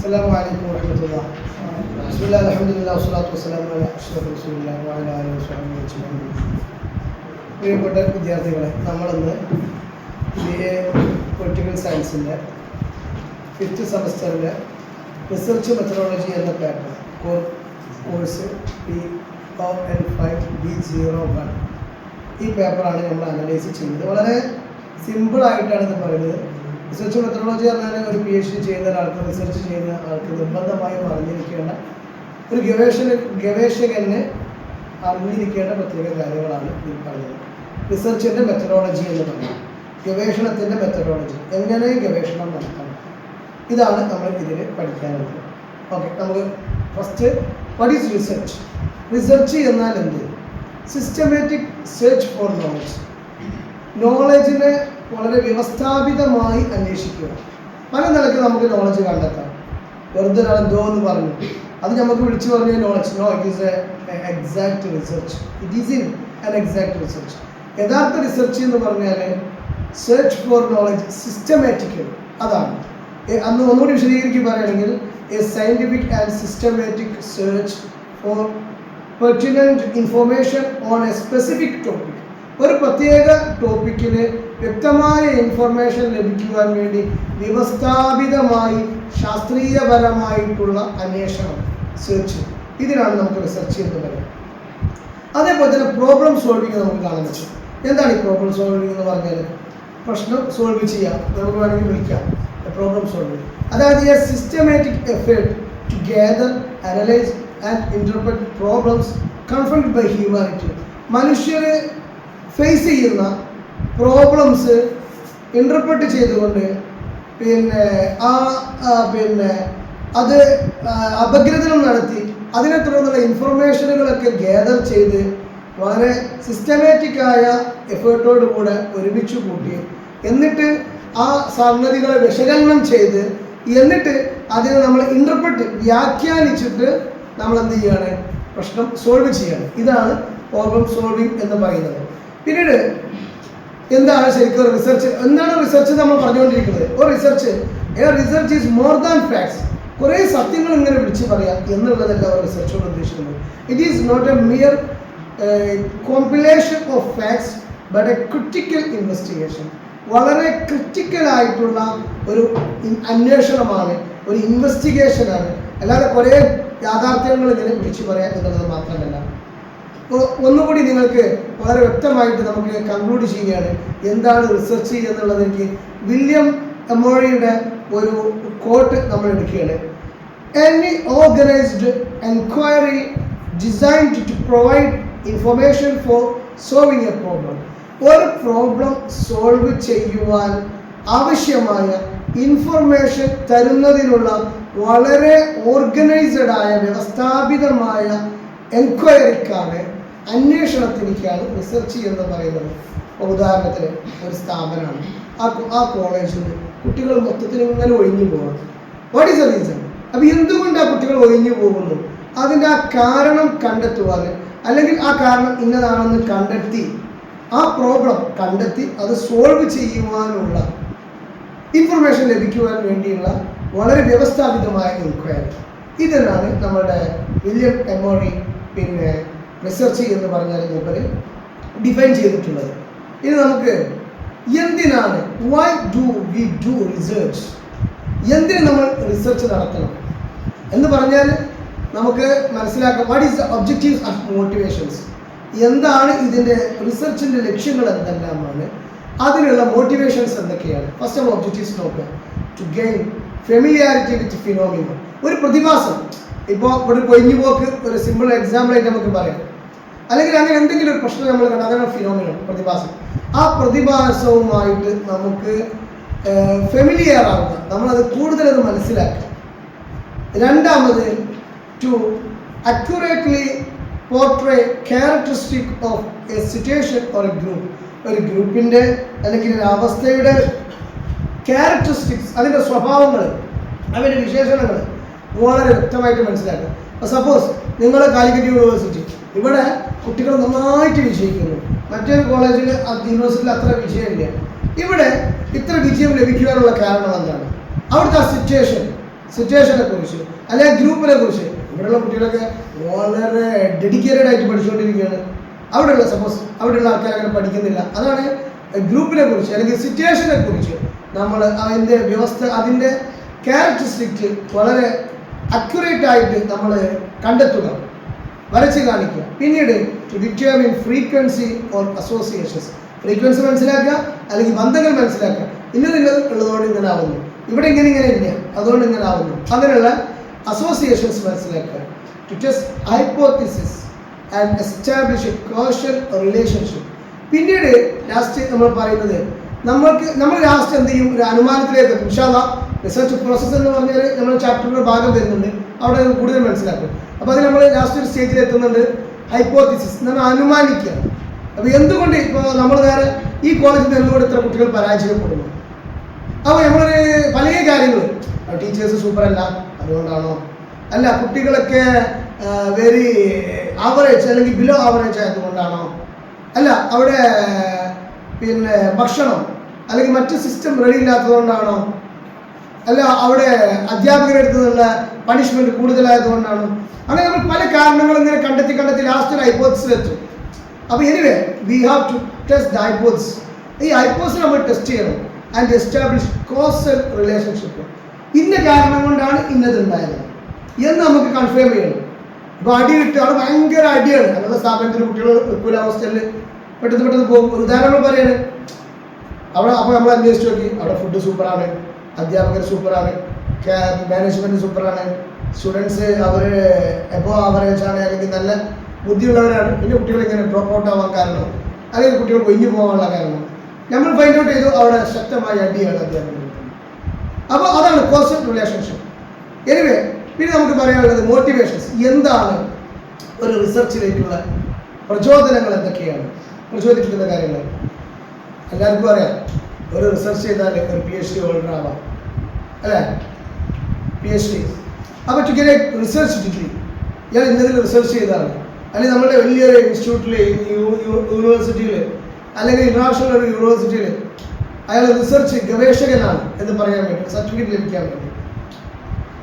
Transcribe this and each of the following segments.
السلام عليكم ورحمة الله. بسم الله الحمد لله والصلاة والسلام على أشرف رسول الله وعلى آله وصحبه أجمعين. പ്രിയപ്പെട്ട വിദ്യാർത്ഥികളെ, നമ്മളിന്ന് BA പൊളിറ്റിക്കൽ സയൻസിൻ്റെ 5th സെമസ്റ്ററിലെ റിസർച്ച് മെത്തഡോളജി എന്ന പേപ്പർ കോഴ്സ് PON5B01 ഈ പേപ്പറാണ് നമ്മൾ അനലൈസ് ചെയ്യുന്നത്. വളരെ സിമ്പിളായിട്ടാണ് ഇത് പറയുന്നത്. റിസർച്ച് മെത്തഡോളജി പറഞ്ഞാൽ ഒരു PhD ചെയ്യുന്ന ഒരാൾക്ക്, റിസർച്ച് ചെയ്യുന്ന ആൾക്ക് നിർബന്ധമായും അറിഞ്ഞിരിക്കേണ്ട ഒരു ഗവേഷകന് അറിഞ്ഞിരിക്കേണ്ട പ്രത്യേക കാര്യങ്ങളാണ് ഇതിൽ പറയുന്നത്. റിസർച്ചിൻ്റെ മെത്തഡോളജി എന്ന് പറയുന്നത് ഗവേഷണത്തിൻ്റെ മെത്തഡോളജി, എങ്ങനെ ഗവേഷണം നടത്തണം, ഇതാണ് നമ്മൾ ഇതിൽ പഠിക്കാനുള്ളത്. ഓക്കെ, നമുക്ക് first what is research? Research എന്നാൽ എന്ത്? Systematic search for knowledge. നോളജിനെ വളരെ വ്യവസ്ഥാപിതമായി അന്വേഷിക്കുക. പല നിലയ്ക്ക് നമുക്ക് നോളജ് കണ്ടെത്താം. വെറുതെ ഒരാൾ എന്തോ എന്ന് പറഞ്ഞു അത് നമുക്ക് വിളിച്ചു പറഞ്ഞ knowledge. No, it is a exact research. It is in an exact research. യഥാർത്ഥ റിസർച്ച് എന്ന് പറഞ്ഞാൽ സെർച്ച് ഫോർ നോളജ് സിസ്റ്റമാറ്റിക്കൽ, അതാണ്. അന്ന് ഒന്നുകൂടി വിശദീകരിച്ച് പറയുകയാണെങ്കിൽ a scientific and systematic search for pertinent information on a specific topic. ഒരു പ്രത്യേക ടോപ്പിക്കിന് വ്യക്തമായ ഇൻഫർമേഷൻ ലഭിക്കുവാൻ വേണ്ടി വ്യവസ്ഥാപിതമായി ശാസ്ത്രീയപരമായിട്ടുള്ള അന്വേഷണം, സെർച്ച്, ഇതിനാണ് നമുക്ക് റിസർച്ച് എന്ന് പറയുന്നത്. അതേപോലെ തന്നെ പ്രോബ്ലം സോൾവിങ് നമുക്ക് കാണാൻ പറ്റും. എന്താണ് ഈ പ്രോബ്ലം സോൾവിങ് എന്ന് പറഞ്ഞാൽ? പ്രശ്നം സോൾവ് ചെയ്യാം, നമുക്ക് വേണമെങ്കിൽ വിളിക്കാം പ്രോബ്ലം സോൾവിങ്. അതായത് a systematic effort to gather, analyse and interpret problems confronted by humanity. മനുഷ്യർ ഫേസ് ചെയ്യുന്ന പ്രോബ്ലംസ് ഇൻ്റർപ്രറ്റ് ചെയ്തുകൊണ്ട് അത് അപഗ്രഥനം നടത്തി അതിനെ തുടർന്നുള്ള ഇൻഫർമേഷനുകളൊക്കെ ഗ്യാദർ ചെയ്ത് വളരെ സിസ്റ്റമാറ്റിക്കായ എഫേർട്ടോടുകൂടെ ഒരുമിച്ച് കൂട്ടി, എന്നിട്ട് ആ സംഗതികളെ വിശകലനം ചെയ്ത്, എന്നിട്ട് അതിനെ നമ്മൾ ഇൻ്റർപ്രറ്റ് വ്യാഖ്യാനിച്ചിട്ട് നമ്മൾ എന്ത് ചെയ്യുകയാണ്? പ്രശ്നം സോൾവ് ചെയ്യാണ്. ഇതാണ് പ്രോബ്ലം സോൾവിങ് എന്ന് പറയുന്നത്. പിന്നീട് എന്താണ് ശരിക്കും റിസർച്ച്? എന്താണ് റിസർച്ച് നമ്മൾ പറഞ്ഞുകൊണ്ടിരിക്കുന്നത്? Research is more than facts. കുറേ സത്യങ്ങൾ ഇങ്ങനെ വിളിച്ച് പറയാം എന്നുള്ളതല്ല ഒരു റിസർച്ചോട് ഉദ്ദേശിക്കുന്നത്. It is not a mere compilation of facts but a critical investigation. വളരെ ക്രിട്ടിക്കലായിട്ടുള്ള ഒരു അന്വേഷണമാണ്, ഒരു ഇൻവെസ്റ്റിഗേഷനാണ്. അല്ലാതെ കുറേ യാഥാർത്ഥ്യങ്ങൾ ഇങ്ങനെ വിളിച്ച് പറയാം എന്നുള്ളത് മാത്രമല്ല. ഒന്നുകൂടി നിങ്ങൾക്ക് വളരെ വ്യക്തമായിട്ട് നമുക്ക് കൺക്ലൂഡ് ചെയ്യുകയാണ് എന്താണ് റിസർച്ച് എന്നുള്ളത്. എനിക്ക് വില്യം എമോറിയുടെ ഒരു കോട്ട് നമ്മൾ എടുക്കുകയാണ്. Any organised enquiry designed to provide information for solving a problem. ഒരു പ്രോബ്ലം സോൾവ് ചെയ്യുവാൻ ആവശ്യമായ ഇൻഫർമേഷൻ തരുന്നതിനുള്ള വളരെ ഓർഗനൈസ്ഡ് ആയ വ്യവസ്ഥാപിതമായ എൻക്വയറിക്കാണ്, അന്വേഷണത്തിലേക്കാണ് റിസർച്ച് എന്ന് പറയുന്നത്. ഉദാഹരണത്തിന് ഒരു സ്ഥാപനമാണ്, ആ കോളേജിൽ കുട്ടികൾ മൊത്തത്തിൽ ഇങ്ങനെ ഒഴിഞ്ഞു പോകണം. What is the reason? അപ്പോൾ എന്തുകൊണ്ട് ആ കുട്ടികൾ ഒഴിഞ്ഞു പോകുന്നു? അതിൻ്റെ ആ കാരണം കണ്ടെത്തുവാൻ, അല്ലെങ്കിൽ ആ കാരണം ഇന്നതാണെന്ന് കണ്ടെത്തി, ആ പ്രോബ്ലം കണ്ടെത്തി അത് സോൾവ് ചെയ്യുവാനുള്ള ഇൻഫർമേഷൻ ലഭിക്കുവാൻ വേണ്ടിയുള്ള വളരെ വ്യവസ്ഥാപിതമായ എൻക്വയറി. ഇതിനാണ് നമ്മുടെ വില്യം എമോറി റിസർച്ച് എന്ന് പറഞ്ഞാൽ മൂപ്പര് ഡിഫൈൻ ചെയ്തിട്ടുള്ളത്. ഇനി നമുക്ക് എന്തിനാണ്, why do we do research, എന്തിന് നമ്മൾ റിസർച്ച് നടത്തണം എന്ന് പറഞ്ഞാൽ നമുക്ക് മനസ്സിലാക്കാം. What is the objectives and motivations? എന്താണ് ഇതിൻ്റെ റിസർച്ചിൻ്റെ ലക്ഷ്യങ്ങൾ എന്തെല്ലാമാണ്, അതിനുള്ള മോട്ടിവേഷൻസ് എന്തൊക്കെയാണ്? ഫസ്റ്റ് നമ്മൾ ഒബ്ജക്റ്റീവ്സ് നോക്കുക. To gain familiarity with phenomena. ഒരു പ്രതിഭാസം, ഇപ്പോൾ ഇവിടെ കൊഴിഞ്ഞു പോക്ക് ഒരു സിമ്പിൾ എക്സാമ്പിളായിട്ട് നമുക്ക് പറയാം. അല്ലെങ്കിൽ അങ്ങനെ എന്തെങ്കിലും ഒരു പ്രശ്നം നമ്മൾ കണ്ട, അതാണ് ഫിനോമിനൽ, പ്രതിഭാസം. ആ പ്രതിഭാസവുമായിട്ട് നമുക്ക് ഫെമിലിയർ ആവുക, നമ്മളത് കൂടുതലത് മനസ്സിലാക്കുക. രണ്ടാമത്, to accurately portray characteristic of a situation or a group. ഒരു ഗ്രൂപ്പിൻ്റെ അല്ലെങ്കിൽ ഒരു അവസ്ഥയുടെ ക്യാരക്ടറിസ്റ്റിക്സ്, അതിൻ്റെ സ്വഭാവങ്ങൾ, അവരുടെ വിശേഷണങ്ങൾ വളരെ വ്യക്തമായിട്ട് മനസ്സിലാക്കുക. സപ്പോസ് നിങ്ങൾ കാലിക്കറ്റ് യൂണിവേഴ്സിറ്റി, ഇവിടെ കുട്ടികൾ നന്നായിട്ട് വിജയിക്കുന്നു, മറ്റൊരു കോളേജിൽ യൂണിവേഴ്സിറ്റിയിൽ അത്ര വിജയമില്ല. ഇവിടെ ഇത്ര വിജയം ലഭിക്കുവാനുള്ള കാരണം എന്താണ്? അവിടുത്തെ ആ സിറ്റുവേഷൻ, സിറ്റുവേഷനെ കുറിച്ച് അല്ലെങ്കിൽ ഗ്രൂപ്പിനെ കുറിച്ച്. ഇവിടെയുള്ള കുട്ടികളൊക്കെ വളരെ ഡെഡിക്കേറ്റഡ് ആയിട്ട് പഠിച്ചുകൊണ്ടിരിക്കുകയാണ്. അവിടെയുള്ള സപ്പോസ് അവിടെയുള്ള ആൾക്കാർ അങ്ങനെ പഠിക്കുന്നില്ല. അതാണ് ഗ്രൂപ്പിനെ കുറിച്ച് അല്ലെങ്കിൽ സിറ്റുവേഷനെ കുറിച്ച് നമ്മൾ അതിൻ്റെ വ്യവസ്ഥ, അതിൻ്റെ ക്യാരക്ടറിസ്റ്റിക്സ് വളരെ അക്യുറേറ്റ് ആയിട്ട് നമ്മൾ കണ്ടെത്തുക, വരച്ച് കാണിക്കുക. പിന്നീട് to determine frequency or associations, frequency മനസ്സിലാക്കുക അല്ലെങ്കിൽ ബന്ധങ്ങൾ മനസ്സിലാക്കുക. ഇന്നത് ഉള്ളതുകൊണ്ട് ഇങ്ങനെ ആവുന്നു, ഇവിടെ ഇങ്ങനെ ഇല്ല, അതുകൊണ്ട് ഇങ്ങനെ ആവുന്നു, അങ്ങനെയുള്ള അസോസിയേഷൻസ് മനസ്സിലാക്കുക. To test hypothesis and establish a causal relationship. പിന്നീട് ലാസ്റ്റ് നമ്മൾ പറയുന്നത് നമ്മൾ ലാസ്റ്റ് എന്ത് ചെയ്യും, ഒരു അനുമാനത്തിലേക്ക് എത്തും. ഇൻഷാ അല്ലാഹ് റിസർച്ച് പ്രോസസ്സ് എന്ന് പറഞ്ഞാൽ നമ്മൾ ചാപ്റ്ററിൻ്റെ ഭാഗം വരുന്നുണ്ട്, അവിടെ കൂടുതൽ മനസ്സിലാക്കും. അപ്പോൾ അത് നമ്മൾ ലാസ്റ്റ് ഒരു സ്റ്റേജിൽ എത്തുന്നുണ്ട്, ഹൈപ്പോത്തിസിസ് നമ്മൾ അനുമാനിക്കുക. അപ്പോൾ എന്തുകൊണ്ട് ഇപ്പോൾ നമ്മൾ നേരെ ഈ കോളേജിൽ നിന്ന് എന്തുകൊണ്ട് ഇത്ര കുട്ടികൾ പരാജയപ്പെടുന്നു? അപ്പോൾ നമ്മളൊരു പല കാര്യങ്ങൾ, ടീച്ചേഴ്സ് സൂപ്പർ അല്ല അതുകൊണ്ടാണോ, അല്ല കുട്ടികളൊക്കെ വെരി ആവറേജ് അല്ലെങ്കിൽ ബിലോ ആവറേജ് ആയതുകൊണ്ടാണോ, അല്ല അവിടെ പിന്നെ ഭക്ഷണം അല്ലെങ്കിൽ മറ്റ് സിസ്റ്റം റെഡി ഇല്ലാത്തതുകൊണ്ടാണോ, അല്ല അവിടെ അധ്യാപകരെടുത്തു നിന്നുള്ള പണിഷ്മെൻറ്റ് കൂടുതലായതുകൊണ്ടാണോ, അങ്ങനെ നമ്മൾ പല കാരണങ്ങളും ഇങ്ങനെ കണ്ടെത്തി ലാസ്റ്റ് ഒരു ഹൈപ്പോത്തിസിൽ എത്തും. അപ്പോൾ anyway we have to test the hypothesis. ഈ ഹൈപ്പോത്തിസിസ് നമ്മൾ ടെസ്റ്റ് ചെയ്യണം ആൻഡ് എസ്റ്റാബ്ലിഷ് കോസൽ റിലേഷൻഷിപ്പ്. ഇന്ന കാരണം കൊണ്ടാണ് ഇന്നത് ഉണ്ടായത് എന്ന് നമുക്ക് കൺഫേം ചെയ്യണം. ഇപ്പോൾ അടി കിട്ടുക, അവിടെ ഭയങ്കര അടിയാണ്, അങ്ങനെയുള്ള സ്ഥാപനത്തിൽ കുട്ടികൾ നിൽക്കൂല, ഹോസ്റ്റലിൽ പെട്ടെന്ന് പോകും. ഒരു ഉദാഹരണം പറയാണ്, അവിടെ അപ്പോൾ നമ്മൾ അന്വേഷിച്ച് നോക്കി, അവിടെ ഫുഡ് സൂപ്പറാണ്, അധ്യാപകർ സൂപ്പറാണ്, മാനേജ്മെൻറ്റ് സൂപ്പറാണ്, സ്റ്റുഡൻസ് അവർ എബോ ആവറേജ് ആണ് അല്ലെങ്കിൽ നല്ല ബുദ്ധിയുള്ളവരാണ്. പിന്നെ കുട്ടികൾ ഇങ്ങനെ ഡ്രോപ്പ് ഔട്ട് ആവാൻ കാരണം അല്ലെങ്കിൽ കുട്ടികൾ ഒഴിഞ്ഞു പോകാനുള്ള കാരണം നമ്മൾ ഫൈൻഡ് ഔട്ട് ചെയ്തു, അവിടെ ശക്തമായ അടിയാണ് അധ്യാപകർ. അപ്പോൾ അതാണ് കോസൽ റിലേഷൻഷിപ്പ്. എനിവേ പിന്നെ നമുക്ക് പറയാനുള്ളത് മോട്ടിവേഷൻസ്. എന്താണ് ഒരു റിസർച്ചിലേക്കുള്ള പ്രചോദനങ്ങൾ, എന്തൊക്കെയാണ് പ്രചോദിപ്പിക്കുന്ന കാര്യങ്ങൾ? എല്ലാവർക്കും അറിയാം, ഒരു റിസർച്ച് ചെയ്താൽ ഒരു PhD ഹോൾഡർ ആവാം, അല്ലേ? PhD. അപ്പോൾ to get a research degree, ഇയാൾ ഇന്നതിൽ റിസർച്ച് ചെയ്താണ്, അല്ലെങ്കിൽ നമ്മുടെ വലിയൊരു ഇൻസ്റ്റിറ്റ്യൂട്ടിൽ, യൂണിവേഴ്സിറ്റിയിൽ അല്ലെങ്കിൽ ഇന്റർനാഷണൽ ഒരു യൂണിവേഴ്സിറ്റിയിൽ അയാൾ റിസർച്ച് ഗവേഷകനാണ് എന്ന് പറയാൻ വേണ്ടി, സർട്ടിഫിക്കറ്റ് ലഭിക്കാൻ വേണ്ടി.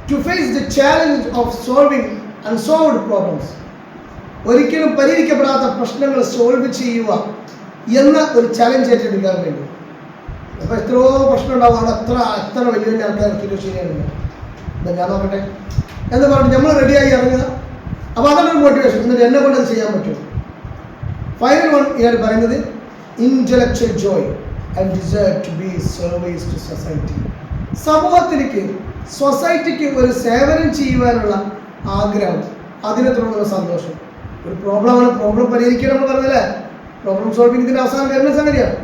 To face the challenge of solving unsolved problems, ഒരിക്കലും പരിഹരിക്കപ്പെടാത്ത പ്രശ്നങ്ങൾ സോൾവ് ചെയ്യുക എന്ന ഒരു ചലഞ്ച് ഏറ്റെടുക്കാൻ വേണ്ടി. അപ്പോൾ എത്രയോ പ്രശ്നം ഉണ്ടാവും, അവിടെ എത്ര വലിയ ആൾക്കാർ ശരിയാണില്ല, ഞാൻ നോക്കട്ടെ എന്ന് പറഞ്ഞിട്ട് നമ്മൾ റെഡിയായി ഇറങ്ങുക. അപ്പോൾ അതാണ് ഒരു മോട്ടിവേഷൻ. എന്നിട്ട് എന്നെ കൊണ്ട് അത് ചെയ്യാൻ പറ്റും. ഫൈനൽ വൺ ഇയാൾ പറയുന്നത് intellectual joy and desire to be service to society. സമൂഹത്തിലേക്ക്, സൊസൈറ്റിക്ക് ഒരു സേവനം ചെയ്യുവാനുള്ള ആഗ്രഹം, അതിനെ തുടർന്നുള്ള സന്തോഷം. ഒരു പ്രോബ്ലമാണ്, പ്രോബ്ലം പരിഹരിക്കണം നമ്മൾ പറഞ്ഞല്ലേ, പ്രോബ്ലം സോൾവിങ് ഇതിൻ്റെ അവസാനം വരുന്ന സംഗതിയാണ്.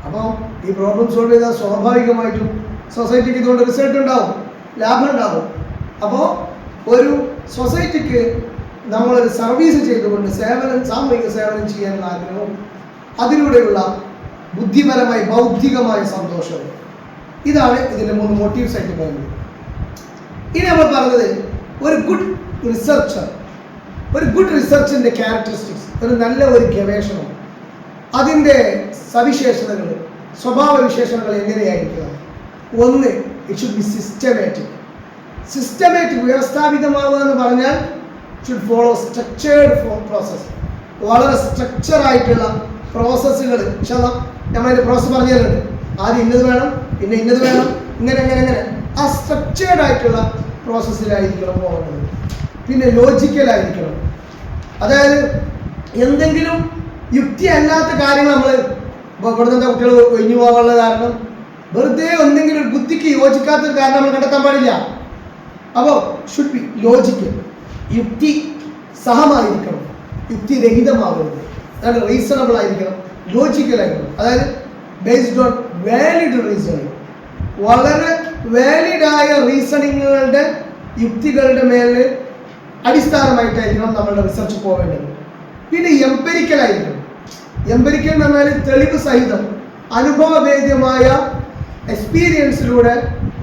അപ്പോൾ ഈ പ്രോബ്ലം സോൾവ് ചെയ്താൽ സ്വാഭാവികമായിട്ടും സൊസൈറ്റിക്ക് ഇതുകൊണ്ട് റിസൾട്ട് ഉണ്ടാവും, ലാഭം ഉണ്ടാവും. അപ്പോൾ ഒരു സൊസൈറ്റിക്ക് നമ്മളൊരു സർവീസ് ചെയ്തുകൊണ്ട് സാമൂഹിക സേവനം ചെയ്യാനുള്ള ആഗ്രഹവും അതിലൂടെയുള്ള ബുദ്ധിപരമായി ബൗദ്ധികമായ സന്തോഷവും, ഇതാണ് ഇതിൻ്റെ 3 മോട്ടീവ്സ് ആയിട്ട് പറയുന്നത്. ഇനി നമ്മൾ പറഞ്ഞത് ഒരു ഗുഡ് റിസർച്ചർ, ഒരു ഗുഡ് റിസർച്ചിൻ്റെ ക്യാരക്ടറിസ്റ്റിക്സ്, ഒരു നല്ല ഒരു ഗവേഷണം, അതിൻ്റെ സവിശേഷതകൾ, സ്വഭാവ വിശേഷണങ്ങൾ എങ്ങനെയായിരിക്കണം? ഒന്ന്, it should be systematic. Systematic, വ്യവസ്ഥാപിതമാവുക എന്ന് പറഞ്ഞാൽ ഷുഡ് ഫോളോ സ്ട്രക്ചേർഡ് പ്രോസസ്സ്. വളരെ സ്ട്രക്ചറായിട്ടുള്ള പ്രോസസ്സുകൾ, നമ്മളതിൻ്റെ പ്രോസസ്സ് പറഞ്ഞു തരുന്നുണ്ട്. ആദ്യം ഇന്നത് വേണം, പിന്നെ ഇന്നത് വേണം, ഇങ്ങനെ ആ സ്ട്രക്ചേർഡ് ആയിട്ടുള്ള പ്രോസസ്സിലായിരിക്കണം പോകേണ്ടത്. പിന്നെ ലോജിക്കലായിരിക്കണം, അതായത് എന്തെങ്കിലും യുക്തി അല്ലാത്ത കാര്യങ്ങൾ നമ്മൾ ഇവിടെ നിന്ന് കുട്ടികൾ ഒഴിഞ്ഞു പോകാനുള്ള കാരണം വെറുതെ എന്തെങ്കിലും ഒരു ബുദ്ധിക്ക് യോജിക്കാത്തൊരു കാരണം നമ്മൾ കണ്ടെത്താൻ പാടില്ല. അപ്പോൾ ഷുഡ് ബി ലോജിക്കൽ, യുക്തി സഹമായിരിക്കണം, യുക്തിരഹിതമാകരുത്, അതായത് റീസണബിൾ ആയിരിക്കണം, ലോജിക്കൽ ആയിരിക്കണം, അതായത് ബേസ്ഡ് ഓൺ വാലിഡ് റീസണിങ്. വളരെ വാലിഡായ റീസണിങ്ങുകളുടെ, യുക്തികളുടെ മേലെ അടിസ്ഥാനമായിട്ടായിരിക്കണം നമ്മളുടെ റിസർച്ച് പോകേണ്ടത്. പിന്നെ എംപെരിക്കൽ ആയിരിക്കണം. എംപെരിക്കൽ എന്ന് പറഞ്ഞാൽ തെളിവ് സഹിതം, അനുഭവവേദ്യമായ എക്സ്പീരിയൻസിലൂടെ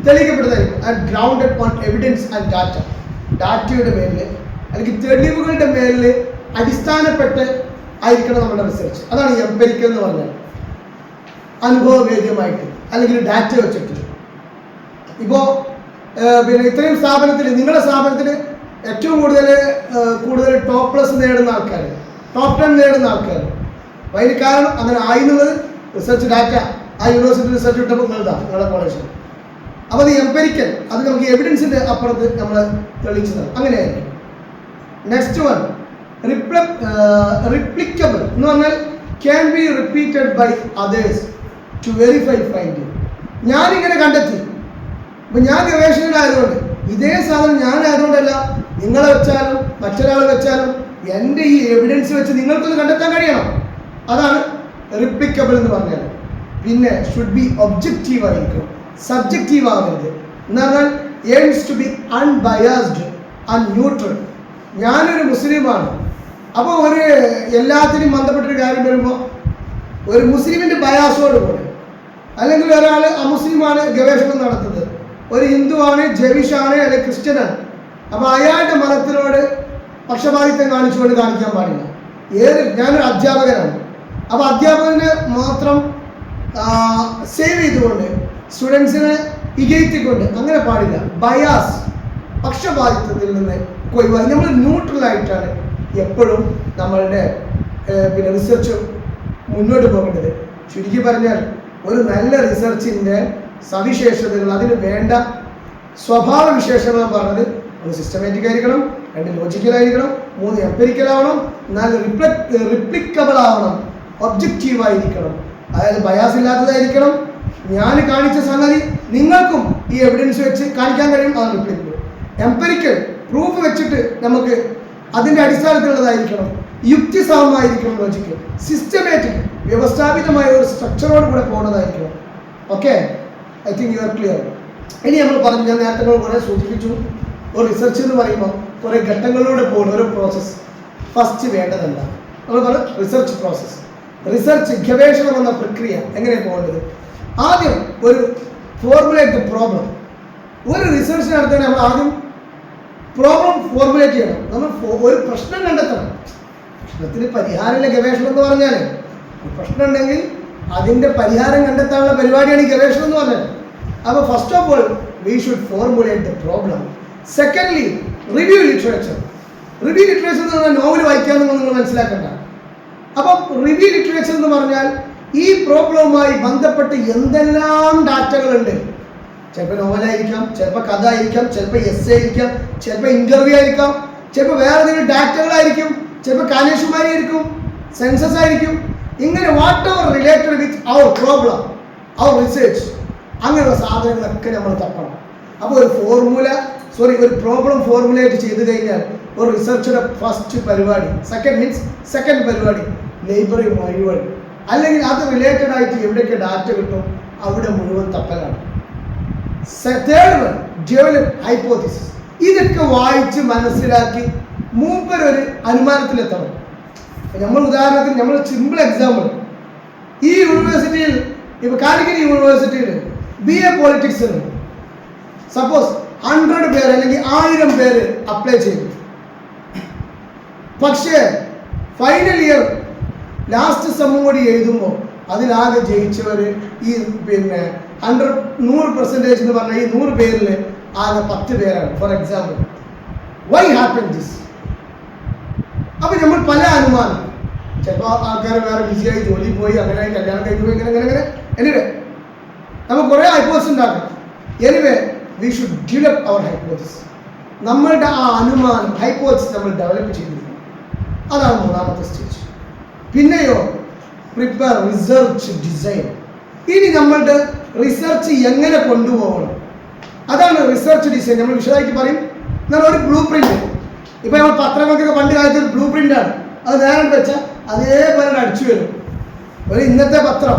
തെളിയിക്കപ്പെട്ടതായിരിക്കും. And grounded on evidence and data. ഡാറ്റയുടെ മേലിൽ അല്ലെങ്കിൽ തെളിവുകളുടെ മേലിൽ അടിസ്ഥാനപ്പെട്ട് ആയിരിക്കണം നമ്മുടെ റിസർച്ച്. അതാണ് എംപെരിക്കൽ എന്ന് പറഞ്ഞാൽ, അനുഭവവേദ്യമായിട്ട് അല്ലെങ്കിൽ ഡാറ്റ വെച്ചിട്ട്. ഇപ്പോൾ പിന്നെ ഇത്രയും സ്ഥാപനത്തിൽ, നിങ്ങളുടെ സ്ഥാപനത്തിൽ ഏറ്റവും കൂടുതൽ ടോപ്പ് പ്ലസ് നേടുന്ന ആൾക്കാർ, ടോപ്പ് 10 നേടുന്ന ആൾക്കാർ. അപ്പോൾ അതിന് കാരണം അങ്ങനെ ആയിരുന്നത് റിസർച്ച് ഡാറ്റ ആ യൂണിവേഴ്സിറ്റി റിസർച്ച് കിട്ടുമ്പോൾ നിങ്ങളുടെ കോളേജിൽ. അപ്പോൾ അത് എംപെരിക്കൽ, അത് നമുക്ക് എവിഡൻസിൻ്റെ അപ്പുറത്ത് നമ്മൾ തെളിയിച്ചതാണ്. അങ്ങനെയായിരിക്കും. നെക്സ്റ്റ് വൺ റിപ്ലിക്കബിൾ എന്ന് പറഞ്ഞാൽ can be repeated by others to verify finding. ഞാനിങ്ങനെ കണ്ടെത്തി, അപ്പം ഞാൻ ഗവേഷകനായതുകൊണ്ട് ഇതേ സാധനം ഞാനായതുകൊണ്ടല്ല, നിങ്ങളെ വെച്ചാലും മറ്റൊരാൾ വെച്ചാലും എൻ്റെ ഈ എവിഡൻസ് വെച്ച് നിങ്ങൾക്കൊന്ന് കണ്ടെത്താൻ കഴിയണം. അതാണ് റിപ്ലിക്കബിൾ എന്ന് പറഞ്ഞാൽ. പിന്നെ ഷുഡ് ബി ഒബ്ജക്റ്റീവ് ആയിരിക്കും, സബ്ജക്റ്റീവ് ആവരുത്. എന്ന് പറഞ്ഞാൽ aims to be unbiased and neutral. ഞാനൊരു മുസ്ലിമാണ്, അപ്പോൾ ഒരു എല്ലാത്തിനും ബന്ധപ്പെട്ടൊരു കാര്യം വരുമ്പോൾ ഒരു മുസ്ലിമിൻ്റെ ബയാസോട് കൂടെ, അല്ലെങ്കിൽ ഒരാൾ അമുസ്ലിമാണ് ഗവേഷണം നടത്തുന്നത്, ഒരു ഹിന്ദുവാണ്, ജെവിഷാണ്, അല്ലെങ്കിൽ ക്രിസ്ത്യനാണ്, അപ്പോൾ അയാളുടെ മതത്തിനോട് പക്ഷപാതിത്വം കാണിക്കാൻ പാടില്ല. ഞാനൊരു അധ്യാപകനാണ്, അപ്പോൾ അധ്യാപകനെ മാത്രം സേവ് ചെയ്തുകൊണ്ട് സ്റ്റുഡൻസിനെ ഇകഴ്ത്തിക്കൊണ്ട് അങ്ങനെ പാടില്ല. ബയാസ്, പക്ഷപാതിത്വത്തിൽ നിന്ന് ഒഴിവാക്കി നമ്മൾ ന്യൂട്രലായിട്ടാണ് എപ്പോഴും നമ്മളുടെ പിന്നെ റിസർച്ച് മുന്നോട്ട് പോകേണ്ടത്. ചുരുക്കി പറഞ്ഞാൽ ഒരു നല്ല റിസർച്ചിൻ്റെ സവിശേഷതകൾ, അതിന് വേണ്ട സ്വഭാവ വിശേഷങ്ങൾ പറഞ്ഞത്, ഒന്ന് സിസ്റ്റമാറ്റിക് ആയിരിക്കണം, 2 ലോജിക്കലായിരിക്കണം, 3 എംപെരിക്കൽ ആവണം, 4 റിപ്ലിക്കബിൾ ആവണം, ഒബ്ജക്റ്റീവ് ആയിരിക്കണം, അതായത് ബയാസ് ഇല്ലാത്തതായിരിക്കണം. ഞാൻ കാണിച്ച സംഗതി നിങ്ങൾക്കും ഈ എവിഡൻസ് വെച്ച് കാണിക്കാൻ കഴിയും, അതാണ് റിപ്ലിക്കബിൾ. എംപെരിക്കൽ പ്രൂഫ് വെച്ചിട്ട് നമുക്ക് അതിൻ്റെ അടിസ്ഥാനത്തിലുള്ളതായിരിക്കണം, യുക്തിസഹമായിരിക്കണം, ലോജിക്കൽ, സിസ്റ്റമാറ്റിക്, വ്യവസ്ഥാപിതമായ ഒരു സ്ട്രക്ചറോട് കൂടെ പോകുന്നതായിരിക്കണം. Okay, I think you are clear. ഇനി നമ്മൾ പറഞ്ഞു, ഞാൻ നേരത്തെ കുറേ സൂചിപ്പിച്ചു, ഒരു റിസർച്ച് എന്ന് പറയുമ്പോൾ കുറേ ഘട്ടങ്ങളിലൂടെ പോകുന്ന ഒരു പ്രോസസ്സ്. ഫസ്റ്റ് വേണ്ടതല്ല, നമ്മൾ പറഞ്ഞു റിസർച്ച് പ്രോസസ്സ്. റിസർച്ച് ഗവേഷണം എന്ന പ്രക്രിയ എങ്ങനെ പോകേണ്ടത്? ആദ്യം ഒരു ഫോർമുലേറ്റ് പ്രോബ്ലം. ഒരു റിസർച്ച് നടത്താൻ നമ്മൾ ആദ്യം പ്രോബ്ലം ഫോർമുലേറ്റ് ചെയ്യണം. നമ്മൾ ഒരു പ്രശ്നം കണ്ടെത്തണം. പ്രശ്നത്തിന് പരിഹാരമില്ല ഗവേഷണം എന്ന് പറഞ്ഞാൽ. പ്രശ്നം ഉണ്ടെങ്കിൽ അതിൻ്റെ പരിഹാരം കണ്ടെത്താനുള്ള പരിപാടിയാണ് ഈ ഗവേഷണം എന്ന് പറഞ്ഞാൽ. അപ്പോൾ first of all we should formulate the problem. Secondly review literature. Review literature എന്ന് പറഞ്ഞാൽ നോവൽ വായിക്കാമെന്ന് നിങ്ങൾ മനസ്സിലാക്കണ്ട. അപ്പം റിവ്യൂ ലിറ്ററേച്ചർ എന്ന് പറഞ്ഞാൽ ഈ പ്രോബ്ലവുമായി ബന്ധപ്പെട്ട് എന്തെല്ലാം ഡാറ്റകളുണ്ട്. ചിലപ്പോൾ നോവലായിരിക്കാം, ചിലപ്പോൾ കഥ ആയിരിക്കാം, ചിലപ്പോൾ എസ്സേ ആയിരിക്കാം, ചിലപ്പോൾ ഇൻ്റർവ്യൂ ആയിരിക്കാം, ചിലപ്പോൾ വേറെ എന്തെങ്കിലും ഡാറ്റകളായിരിക്കും, ചിലപ്പോൾ കാനേഷുമാരിയായിരിക്കും, സെൻസസ് ആയിരിക്കും. ഇങ്ങനെ whatever related with our problem, our research, അങ്ങനെയുള്ള സാധനങ്ങളൊക്കെ നമ്മൾ തപ്പണം. അപ്പോൾ ഒരു പ്രോബ്ലം ഫോർമുലേറ്റ് ചെയ്ത് കഴിഞ്ഞാൽ ഒരു റിസർച്ചറുടെ ഫസ്റ്റ് പരിപാടി, സെക്കൻഡ് പരിപാടി ലൈബ്രറി മുഴുവൻ, അല്ലെങ്കിൽ അത് റിലേറ്റഡ് ആയിട്ട് എവിടെയൊക്കെ ഡാറ്റ കിട്ടും അവിടെ മുഴുവൻ തപ്പലാണ്. Third one develop hypothesis. ഇതൊക്കെ വായിച്ച് മനസ്സിലാക്കി മൂപ്പരൊരു അനുമാനത്തിലെത്തണം. നമ്മൾ ഉദാഹരണത്തിന് നമ്മൾ സിമ്പിൾ എക്സാമ്പിൾ, ഈ യൂണിവേഴ്സിറ്റിയിൽ ഇപ്പോൾ കാലിക്കറ്റ് യൂണിവേഴ്സിറ്റിയിൽ BA പൊളിറ്റിക്സ് സപ്പോസ് 100 പേര് അല്ലെങ്കിൽ 1000 പേര് അപ്ലൈ ചെയ്തു. പക്ഷേ ഫൈനൽ ഇയർ ലാസ്റ്റ് സെമ്മും കൂടി എഴുതുമ്പോൾ അതിലാകെ ജയിച്ചവർ ഈ 100% എന്ന് പറഞ്ഞാൽ ഈ 100 പേരിൽ ആകെ 10 പേരാണ്. For example, why happen this? അപ്പോൾ നമ്മൾ പല അനുമാനം, ചിലപ്പോൾ ആൾക്കാർ വേറെ ബിസിയായി ജോലി പോയി, അങ്ങനെ കല്യാണം കഴിഞ്ഞു പോയി, ഇങ്ങനെ എനിവേ നമുക്ക് കുറേ ഹൈപ്പോസിസ് ഉണ്ടാക്കണം. Anyway we should develop our hypothesis. നമ്മളുടെ ആ അനുമാനം ഹൈപ്പോസിസ് നമ്മൾ ഡെവലപ്പ് ചെയ്തിരിക്കണം. അതാണ് 3ാമത്തെ സ്റ്റേജ്. പിന്നെയോ പ്രിപ്പയർ റിസർച്ച് ഡിസൈൻ. ഇനി നമ്മളുടെ റിസർച്ച് എങ്ങനെ കൊണ്ടുപോകണം, അതാണ് റിസർച്ച് ഡിസൈൻ. നമ്മൾ വിശദമായിട്ട് പറയും. എന്നാൽ ഒരു ബ്ലൂ പ്രിന്റ്, ഇപ്പോൾ നമ്മൾ പത്രങ്ങൾക്കൊക്കെ പണ്ട് കാലത്ത് ഒരു ബ്ലൂ പ്രിൻ്റാണ്, അത് നേരം വെച്ചാൽ അതേപോലെ അടിച്ചു വരും. ഒരു ഇന്നത്തെ പത്രം,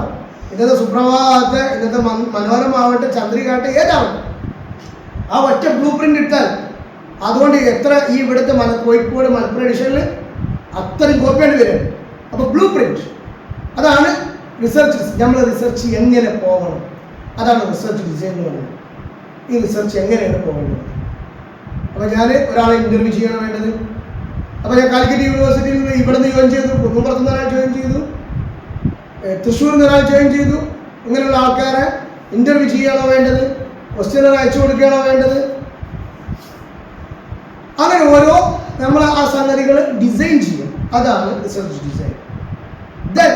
ഇന്നത്തെ സുപ്രഭാതത്തെ, ഇന്നത്തെ മനോരമ ആവട്ടെ, ചന്ദ്രിക ആവട്ടെ, ഏതാവട്ടെ, ആ ഒറ്റ ബ്ലൂ പ്രിന്റ് ഇട്ടാൽ അതുകൊണ്ട് എത്ര ഈ ഇവിടുത്തെ കോഴിക്കോട് മലപ്പുറം എഡിഷനിൽ അത്രയും കോപ്പിയാണ് വരും. അപ്പോൾ ബ്ലൂ പ്രിന്റ്, അതാണ് റിസർച്ച്. നമ്മൾ റിസർച്ച് എങ്ങനെ പോകണം, അതാണ് റിസർച്ച് ഡിസൈൻ എന്ന് പറയുന്നത്. ഈ റിസർച്ച് എങ്ങനെയാണ് പോകേണ്ടത്? അപ്പോൾ ഞാൻ ഒരാളെ ഇൻ്റർവ്യൂ ചെയ്യണം വേണ്ടത്. അപ്പോൾ ഞാൻ കാലിക്കറ്റ് യൂണിവേഴ്സിറ്റിയിൽ നിന്ന് ഇവിടെ നിന്ന് ജോയിൻ ചെയ്തു, കുന്നുംപുറത്തുനിന്ന് ഒരാൾ ജോയിൻ ചെയ്തു, തൃശ്ശൂരിൽ നിന്ന് ഒരാൾ ജോയിൻ ചെയ്തു. ഇങ്ങനെയുള്ള ആൾക്കാരെ ഇൻ്റർവ്യൂ ചെയ്യണോ വേണ്ടത്? ക്വസ്റ്റ്യനർ അയച്ചു കൊടുക്കുകയാണോ വേണ്ടത്? അങ്ങനെ ഓരോ നമ്മൾ ആ സംഗതികൾ ഡിസൈൻ ചെയ്യും. അതാണ് research design. Then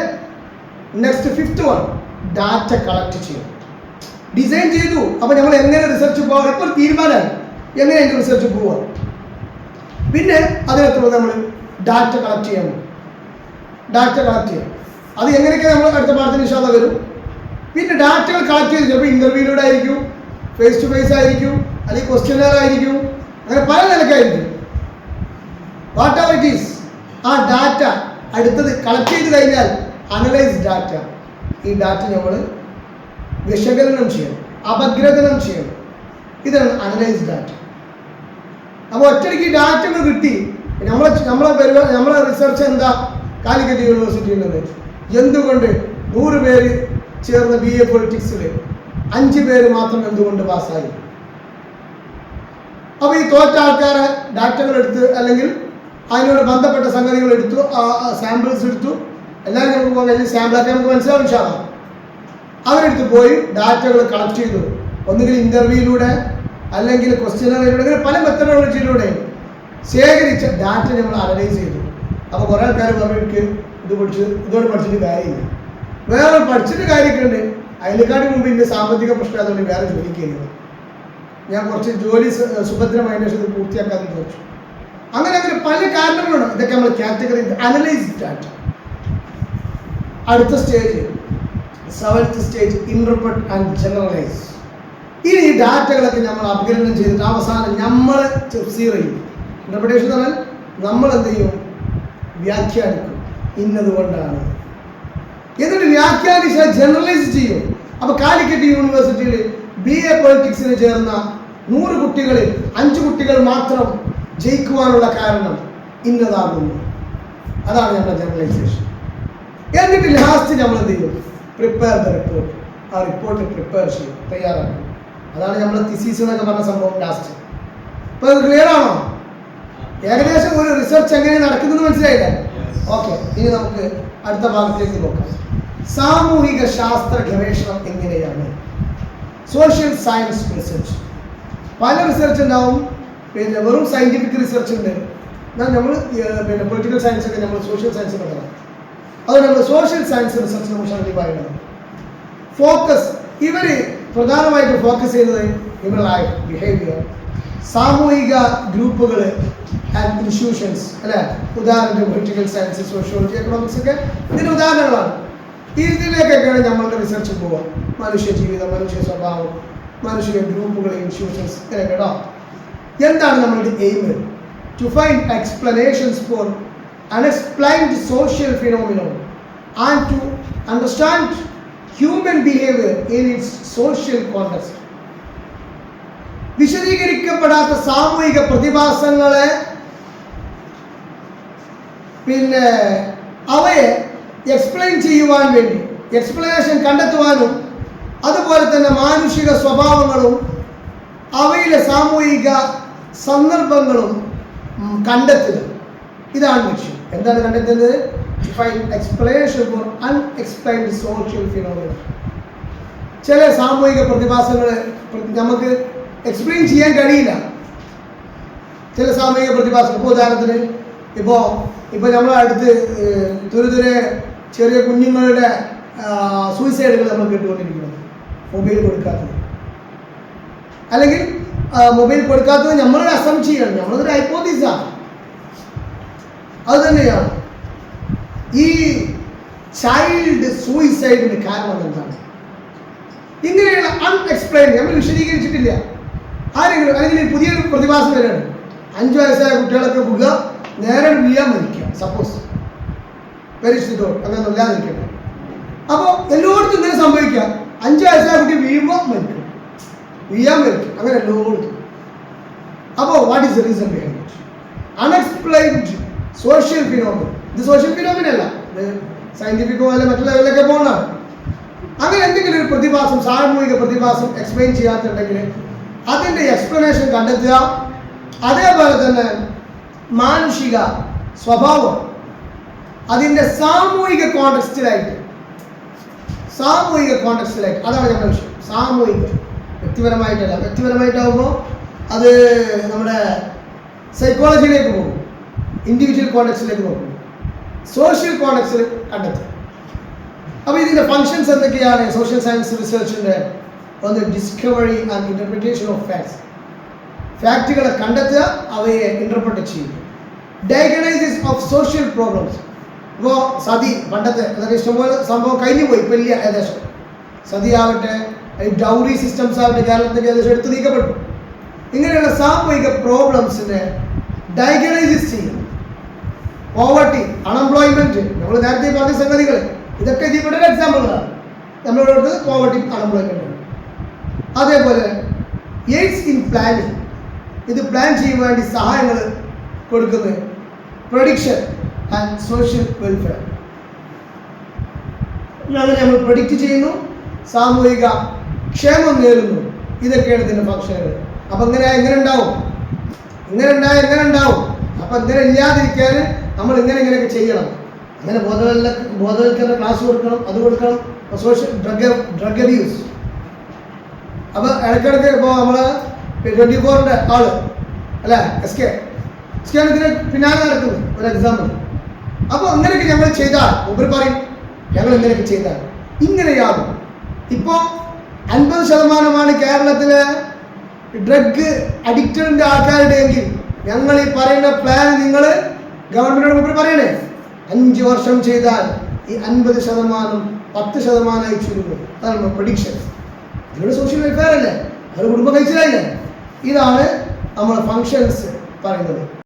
next fifth one, data collect ചെയ്യും. ഡിസൈൻ ചെയ്തു, അപ്പോൾ നമ്മൾ എങ്ങനെ റിസർച്ച് പോകാം ഇപ്പോൾ തീരുമാനമായി എങ്ങനെ അതിൻ്റെ റിസർച്ച് പോവാം. പിന്നെ അതിനകത്തുള്ള നമ്മൾ ഡാറ്റ കളക്ട് ചെയ്യാൻ പോകും. ഡാറ്റ കളക്ട് ചെയ്യാം. അത് എങ്ങനെയൊക്കെ നമ്മൾ അടുത്ത പാഠത്തിന് ഇൻഷാ അല്ലാഹ് വരും. പിന്നെ ഡാറ്റകൾ കളക്ട് ചെയ്ത് ചിലപ്പോൾ ഇൻ്റർവ്യൂയിലൂടെ ആയിരിക്കും, ഫേസ് ടു ഫേസ് ആയിരിക്കും, അല്ലെങ്കിൽ ക്വസ്റ്റ്യനർ ആയിരിക്കും, അങ്ങനെ പല നിലക്കായിരിക്കും. വാട്ട് എവർ ഇറ്റ് ഈസ്, ആ ഡാറ്റ അടുത്തത് കളക്ട് ചെയ്ത് കഴിഞ്ഞാൽ അനലൈസ് ഡാറ്റ. ഈ ഡാറ്റ നമ്മൾ വിശകലനം ചെയ്യണം, അപഗ്രഥനം ചെയ്യണം. ഇതാണ് അനലൈസ് ഡാറ്റ. അപ്പോൾ ഒറ്റയ്ക്ക് ഈ ഡാറ്റകൾ കിട്ടി നമ്മളെ റിസർച്ച് എന്താ? കാലിക്കറ്റ് യൂണിവേഴ്സിറ്റിയിൽ നിന്ന് എന്തുകൊണ്ട് 100 പേര് ചേർന്ന BA പൊളിറ്റിക്സിൽ 5 പേര് മാത്രം എന്തുകൊണ്ട് പാസ്സായി? അപ്പോൾ ഈ തോറ്റ ആൾക്കാരെ ഡാറ്റകൾ എടുത്ത് അല്ലെങ്കിൽ അതിനോട് ബന്ധപ്പെട്ട സംഗതികൾ എടുത്തു, സാമ്പിൾസ് എടുത്തു. എല്ലാവരും നമുക്ക് പോകാൻ കഴിഞ്ഞ് സാമ്പിളൊക്കെ നമുക്ക് മനസ്സിലാവും ഇൻഷാ അല്ലാഹ്. അവരെടുത്ത് പോയി ഡാറ്റകൾ കളക്ട് ചെയ്തു. ഒന്നുകിൽ ഇൻ്റർവ്യൂയിലൂടെ അല്ലെങ്കിൽ ക്വസ്റ്റ്യനറിലൂടെ, അങ്ങനെ പല മെത്തഡോളജിയിലൂടെ ശേഖരിച്ച ഡാറ്റ നമ്മൾ അനലൈസ് ചെയ്തു. അപ്പോൾ കുറേ ആൾക്കാർ പറഞ്ഞു എനിക്ക് ഇതോട് പഠിച്ചിട്ട് കാര്യമില്ല, വേറെ പഠിച്ചിട്ട് കാര്യമൊക്കെ ഉണ്ട്, അതിനെക്കാട്ടി മുമ്പ് ഇന്ന് സാമ്പത്തിക പ്രശ്നം അതുകൊണ്ട് വേറെ ജോലിക്ക് ചെയ്യുന്നത്, ഞാൻ കുറച്ച് ജോലി സുഭദ്രമായ ശേഷം പൂർത്തിയാക്കാതെ ചോദിച്ചു. അങ്ങനെ പല കാരണങ്ങളുണ്ട്. ഇതൊക്കെ നമ്മൾ കാറ്റഗറി അനലൈസ് ഡാറ്റ. അടുത്ത stage 7th stage, interpret and generalise. ഇനി ഈ ഡാറ്റകളൊക്കെ നമ്മൾ അപഗ്രഥനം ചെയ്തിട്ട് അവസാനം നമ്മൾ തഫ്സീർ ചെയ്യും. ഇന്റർപ്രിട്ടേഷൻ എന്ന് പറഞ്ഞാൽ നമ്മൾ എന്ത് ചെയ്യും? വ്യാഖ്യാനിക്കും, ഇന്നതുകൊണ്ടാണ്. എന്നിട്ട് വ്യാഖ്യാനിച്ചാൽ ജനറലൈസ് ചെയ്യും. അപ്പോൾ കാലിക്കറ്റ് യൂണിവേഴ്സിറ്റിയിൽ BA പൊളിറ്റിക്സിന് ചേർന്ന 100 കുട്ടികളിൽ 5 കുട്ടികൾ മാത്രം ജയിക്കുവാനുള്ള കാരണം ഇന്നതാകുന്നു. അതാണ് നമ്മുടെ ജനറലൈസേഷൻ. എന്നിട്ട് ലാസ്റ്റ് നമ്മൾ എന്ത് ചെയ്യും? Prepare the report. ആ റിപ്പോർട്ട് പ്രിപ്പയർ ചെയ്യും, തയ്യാറാക്കും. അതാണ് നമ്മൾ തിസീസ് എന്നൊക്കെ പറഞ്ഞ സംഭവം ലാസ്റ്റ്. ഇപ്പോൾ അത് ക്ലിയർ ആണോ? ഏകദേശം ഒരു റിസർച്ച് എങ്ങനെ നടക്കുന്നത് മനസ്സിലായില്ലേ? ഓക്കെ, ഇനി നമുക്ക് അടുത്ത ഭാഗത്തേക്ക് നോക്കാം. സാമൂഹിക ശാസ്ത്ര ഗവേഷണം എങ്ങനെയാണ്? Social science research. പല റിസർച്ച് ഉണ്ടാവും. പിന്നെ വെറും സയൻറ്റിഫിക് റിസർച്ച് ഉണ്ട്. എന്നാൽ നമ്മൾ പിന്നെ പൊളിറ്റിക്കൽ സയൻസ് ഒക്കെ നമ്മൾ സോഷ്യൽ സയൻസ് പഠനം. അതുകൊണ്ട് നമ്മൾ സോഷ്യൽ സയൻസ് റിസർച്ചിനെ കുറിച്ചാണ് പറയുന്നത്. ഫോക്കസ്, ഇവർ പ്രധാനമായിട്ട് ഫോക്കസ് ചെയ്യുന്നത് ഹ്യൂമൻ ലൈഫ്, ബിഹേവിയർ, സാമൂഹിക ഗ്രൂപ്പുകൾ ആൻഡ് ഇൻസ്റ്റിറ്റ്യൂഷൻസ് അല്ലേ. ഉദാഹരണത്തിന് പൊളിറ്റിക്കൽ സയൻസ്, സോഷ്യോളജി, എക്കണോമിക്സ് ഒക്കെ ഇതിന് ഉദാഹരണങ്ങളാണ്. ഇതിലേക്കൊക്കെയാണ് നമ്മളുടെ റിസർച്ച് പോവുക. മനുഷ്യ ജീവിതം, മനുഷ്യ സ്വഭാവം, മനുഷ്യ ഗ്രൂപ്പുകൾ, ഇൻസ്റ്റിറ്റ്യൂഷൻസ് ഇതൊക്കെ കേട്ടോ. എന്താണ് നമ്മളുടെ aim? To find explanations for unexplained social phenomenon and to understand human behavior in its social context. വിശദീകരിക്കപ്പെടാത്ത സാമൂഹിക പ്രതിഭാസങ്ങളെ പിന്നെ അവയെ എക്സ്പ്ലെയിൻ ചെയ്യുവാൻ വേണ്ടി, എക്സ്പ്ലനേഷൻ കണ്ടെത്തുവാനും, അതുപോലെ തന്നെ മാനുഷിക സ്വഭാവങ്ങളും അവയിലെ സാമൂഹിക സന്ദർഭങ്ങളും കണ്ടെത്തുക. ഇതാണ് ലക്ഷ്യം. എന്താണ് കണ്ടെത്തുന്നത്? Find explanation four unexplained social phenomena. ചില സാമൂഹിക പ്രതിഭാസങ്ങൾ നമുക്ക് എക്സ്പ്ലെയിൻ ചെയ്യാൻ കഴിയില്ല. ചില സാമൂഹിക പ്രതിഭാസങ്ങൾ, ഇപ്പോൾ ഉദാഹരണത്തിന് ഇപ്പോൾ നമ്മളെ അടുത്ത് തുരുതുരെ ചെറിയ കുഞ്ഞുങ്ങളുടെ സൂയിസൈഡുകൾ നമ്മൾ കേട്ടുകൊണ്ടിരിക്കുന്നത്. മൊബൈൽ കൊടുക്കാത്തത്, അല്ലെങ്കിൽ മൊബൈൽ കൊടുക്കാത്തത് നമ്മളൊരു അസംപ്ഷനാണ്, നമ്മളൊരു ഹൈപ്പോത്തീസാണ്. അത് തന്നെയാണ് ഈ ചൈൽഡ് സൂയിസൈഡിന് കാരണം എന്താണ്? ഇങ്ങനെയുള്ള അൺഎക്സ്പ്ലെയിൻഡ് നമ്മൾ വിശദീകരിച്ചിട്ടില്ല ആരെങ്കിലും. അല്ലെങ്കിൽ പുതിയൊരു പ്രതിഭാസം വരെയാണ്, 5 വയസ്സായ കുട്ടികളൊക്കെ പുക നേരെ വീഴാൻ മരിക്കുക. സപ്പോസ് പരിസ്ഥിതോ അങ്ങനെ ഇല്ലാതിരിക്കട്ടെ. അപ്പോൾ എല്ലായിടത്തും ഇങ്ങനെ സംഭവിക്കാം. 5 വയസ്സായ കുട്ടി വീഴുമ്പോൾ മരിക്കും, വീഴാൻ മരിക്കും, അങ്ങനെ എല്ലായിടത്തും. അപ്പോൾ what is the reason behind it? Unexplained social phenomena. ഇത് സോഷ്യൽ ഫിനോമിന അല്ല, ഇത് സയന്റിഫിക്കോ അല്ല മറ്റു ലെവലിലൊക്കെ പോകുന്നതാണ്. അങ്ങനെ എന്തെങ്കിലും ഒരു പ്രതിഭാസം, സാമൂഹിക പ്രതിഭാസം എക്സ്പ്ലെയിൻ ചെയ്യാത്തുണ്ടെങ്കിൽ അതിൻ്റെ എക്സ്പ്ലനേഷൻ കണ്ടെത്തുക. അതേപോലെ തന്നെ മാനുഷിക സ്വഭാവം അതിൻ്റെ സാമൂഹിക കോണ്ടെക്സ്റ്റിലായിട്ട്, അതാണ് നമ്മുടെ വിഷയം. സാമൂഹിക വ്യക്തിപരമായിട്ടല്ല. വ്യക്തിപരമായിട്ടാകുമ്പോൾ അത് നമ്മുടെ സൈക്കോളജിയിലേക്ക് പോകും, ഇൻഡിവിജ്വൽ കോണ്ടക്സിലേക്ക് പോകും, സോഷ്യൽ കോണ്ടക്സിൽ കണ്ടെത്തും. അപ്പോൾ ഇതിൻ്റെ ഫങ്ഷൻസ് എന്തൊക്കെയാണ്? സോഷ്യൽ സയൻസ് റിസർച്ചിൻ്റെ ഒന്ന് discovery and interpretation of facts. ഫാക്റ്റുകളെ കണ്ടെത്തുക, അവയെ ഇൻ്റർപ്രറ്റ് ചെയ്യുക. Diagnosis of social problems. ഇപ്പോൾ സതി പണ്ടത്തെ അതൊക്കെ ഇഷ്ടംപോലെ സംഭവം കഴിഞ്ഞു പോയി, ഇപ്പം ഇല്ല ഏകദേശം. സതിയാവട്ടെ, ഡൗറി സിസ്റ്റംസ് ആവട്ടെ, കേരളത്തിൽ ഏകദേശം എടുത്തു നീക്കപ്പെട്ടു. ഇങ്ങനെയുള്ള സാമൂഹിക പ്രോബ്ലംസിനെ ഡയഗ്നൈസിസ് ചെയ്യും. പോവർട്ടി, അൺഎംപ്ലോയ്മെൻറ്റ്, നമ്മൾ നേരത്തെ പറഞ്ഞ സംഗതികൾ, ഇതൊക്കെ ഇതിവിടെ ഒരു എക്സാമ്പിളാണ്. നമ്മളോട് പോവർട്ടി, അൺഎംപ്ലോയ്മെൻറ്റ്. അതേപോലെ എയ്ഡ്സ് ഇൻ പ്ലാനിങ്, ഇത് പ്ലാൻ ചെയ്യാൻ വേണ്ടി സഹായങ്ങൾ കൊടുക്കുന്നത്. പ്രഡിക്ഷൻ ആൻഡ് സോഷ്യൽ വെൽഫെയർ, അങ്ങനെ നമ്മൾ പ്രഡിക്റ്റ് ചെയ്യുന്നു, സാമൂഹിക ക്ഷേമം നേടുന്നു. ഇതൊക്കെയാണ് ഇതിൻ്റെ ഫംഗ്ഷനുകൾ. അപ്പം എങ്ങനെ ഉണ്ടാവും? എങ്ങനെ ഉണ്ടാവും? അപ്പം ഇങ്ങനെ ഇല്ലാതിരിക്കാൻ നമ്മൾ ഇങ്ങനെയൊക്കെ ചെയ്യണം. അങ്ങനെ ബോധവൽക്കരണ ക്ലാസ് കൊടുക്കണം, അത് കൊടുക്കണം. Social drug abuse. അപ്പോൾ ഇടയ്ക്കിടയ്ക്ക് ഇപ്പോൾ നമ്മൾ 24-ൻ്റെ ആള് അല്ലേ, എസ് കെ ആണ് ഇതിന് പിന്നാലെ നടക്കുന്നത്, ഒരു എക്സാമ്പിൾ. അപ്പോൾ അങ്ങനെയൊക്കെ ഞങ്ങൾ ചെയ്താൽ, മുമ്പിൽ പറയും ഞങ്ങൾ ഇങ്ങനെയൊക്കെ ചെയ്താൽ ഇങ്ങനെയാകും. ഇപ്പോൾ 50% കേരളത്തിലെ ഡ്രഗ് അഡിക്റ്റഡിൻ്റെ ആൾക്കാരുടെ എങ്കിൽ ഞങ്ങൾ ഈ പറയുന്ന പ്ലാൻ നിങ്ങൾ ഗവൺമെൻറ്റിനോട് മുമ്പിൽ പറയണേ. 5 വർഷം ചെയ്താൽ ഈ 50% 10% ചുരുങ്ങും. അതാണ് പ്രഡിക്ഷൻ. ഇതിലൂടെ സോഷ്യൽ വെൽഫെയർ അല്ലേ, അത് കുടുംബം കഴിച്ചില്ലായില്ലേ. ഇതാണ് നമ്മൾ ഫങ്ഷൻസ് പറയുന്നത്.